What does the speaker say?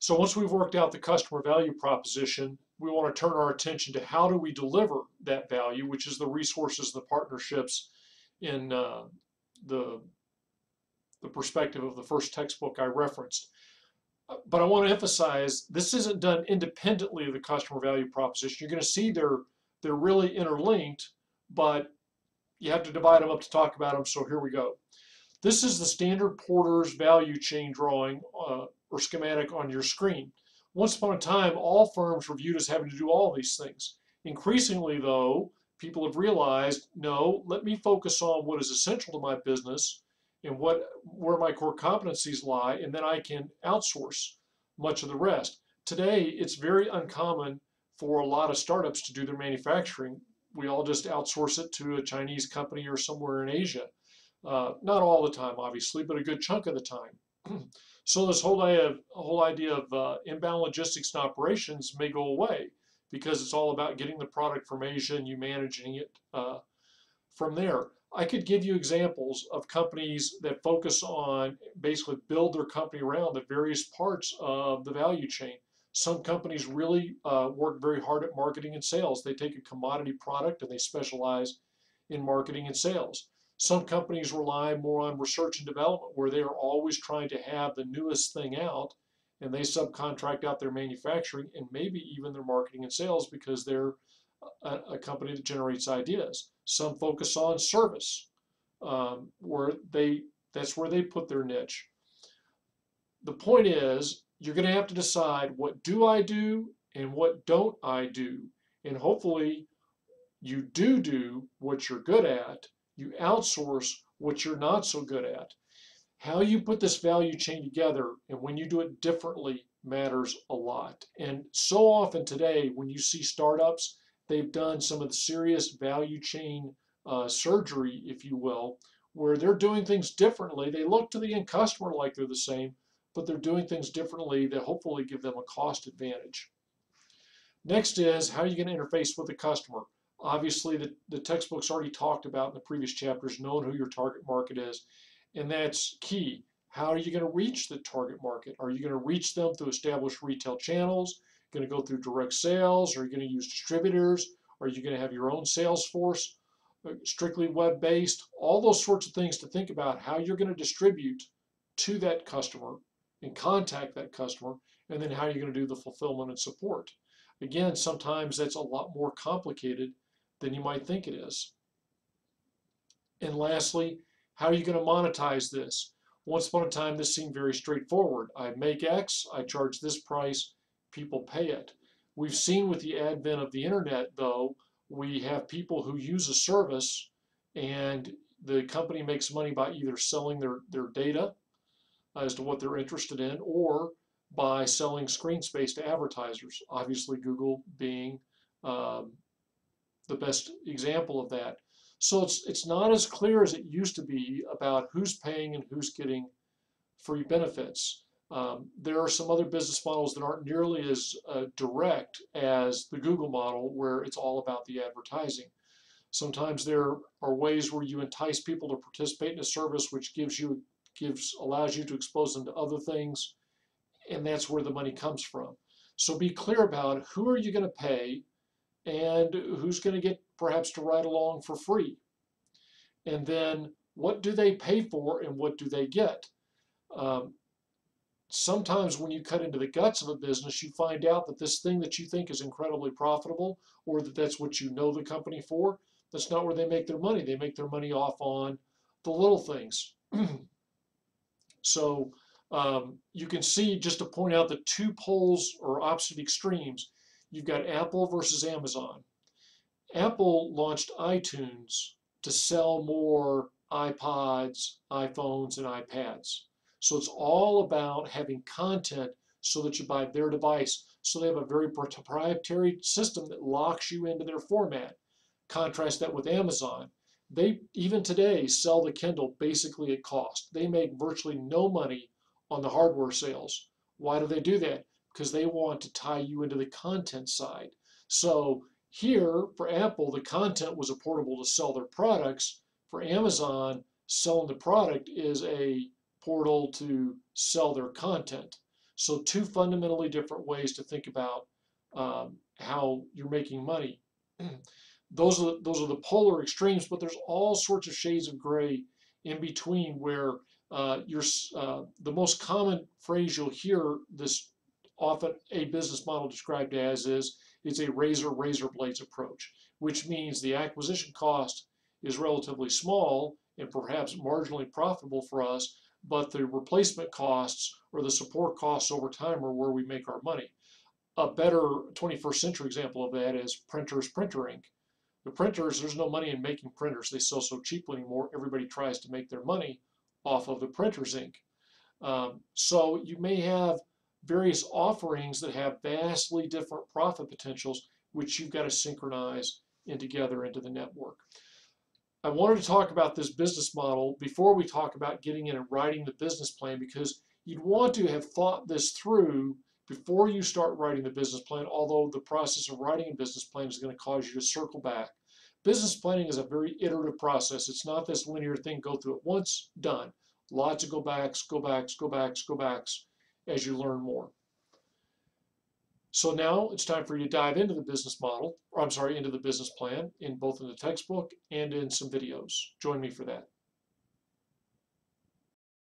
So once we've worked out the customer value proposition, we want to turn our attention to how do we deliver that value, which is the resources, the partnerships in the, the perspective of the first textbook I referenced. But I want to emphasize this isn't done independently of the customer value proposition. You're going to see they're really interlinked, but you have to divide them up to talk about them. So here we go. This is the standard Porter's value chain drawing or schematic on your screen. Once upon a time, all firms were viewed as having to do all these things. Increasingly, though, people have realized, no, let me focus on what is essential to my business and where my core competencies lie, and then I can outsource much of the rest. Today, it's very uncommon for a lot of startups to do their manufacturing. We all just outsource it to a Chinese company or somewhere in Asia. Not all the time, obviously, but a good chunk of the time. So this whole idea of inbound logistics and operations may go away because it's all about getting the product from Asia and you managing it from there. I could give you examples of companies that focus on basically build their company around the various parts of the value chain. Some companies really work very hard at marketing and sales. They take a commodity product and they specialize in marketing and sales. Some companies rely more on research and development, where they are always trying to have the newest thing out, and they subcontract out their manufacturing and maybe even their marketing and sales because they're a company that generates ideas. Some focus on service, that's where they put their niche. The point is, you're going to have to decide, what do I do and what don't I do? And hopefully you do what you're good at. You outsource what you're not so good at. How you put this value chain together and when you do it differently matters a lot. And so often today, when you see startups, they've done some of the serious value chain surgery, if you will, where they're doing things differently. They look to the end customer like they're the same, but they're doing things differently that hopefully give them a cost advantage. Next is, how are you going to interface with the customer? Obviously, the textbook's already talked about in the previous chapters, knowing who your target market is, and that's key. How are you going to reach the target market? Are you going to reach them through established retail channels? Going to go through direct sales? Are you going to use distributors? Are you going to have your own sales force, strictly web-based? All those sorts of things to think about how you're going to distribute to that customer and contact that customer, and then how you're going to do the fulfillment and support. Again, sometimes that's a lot more complicated than you might think it is. And lastly, how are you going to monetize this? Once upon a time, this seemed very straightforward. I make X, I charge this price, people pay it. We've seen with the advent of the internet, though, we have people who use a service and the company makes money by either selling their data as to what they're interested in or by selling screen space to advertisers. Obviously, Google being the best example of that. So it's not as clear as it used to be about who's paying and who's getting free benefits. There are some other business models that aren't nearly as direct as the Google model, where it's all about the advertising. Sometimes there are ways where you entice people to participate in a service, which allows you to expose them to other things, and that's where the money comes from. So be clear about who are you going to pay and who's going to get perhaps to ride along for free. And then what do they pay for and what do they get? Sometimes when you cut into the guts of a business, you find out that this thing that you think is incredibly profitable, or that's what you know the company for, that's not where they make their money. They make their money off on the little things. So you can see, just to point out the two poles or opposite extremes, you've got Apple versus Amazon. Apple launched iTunes to sell more iPods, iPhones, and iPads. So it's all about having content so that you buy their device. So they have a very proprietary system that locks you into their format. Contrast that with Amazon. They, even today, sell the Kindle basically at cost. They make virtually no money on the hardware sales. Why do they do that? Because they want to tie you into the content side. So here, for Apple, the content was a portal to sell their products. For Amazon, selling the product is a portal to sell their content. So two fundamentally different ways to think about how you're making money. Those are the polar extremes, but there's all sorts of shades of gray in between where the most common phrase you'll hear this often a business model described as is it's a razor blades approach, which means the acquisition cost is relatively small and perhaps marginally profitable for us, but the replacement costs or the support costs over time are where we make our money. A better 21st century example of that is printers, printer ink. The printers, there's no money in making printers. They sell so cheaply anymore. Everybody tries to make their money off of the printer's ink. So you may have various offerings that have vastly different profit potentials, which you've got to synchronize in together into the network. I wanted to talk about this business model before we talk about getting in and writing the business plan, because you'd want to have thought this through before you start writing the business plan, although the process of writing a business plan is going to cause you to circle back. Business planning is a very iterative process. It's not this linear thing, go through it once, done. Lots of go backs, go backs, go backs, go backs as you learn more. So now it's time for you to dive into the business model, or I'm sorry, into the business plan, in both in the textbook and in some videos. Join me for that.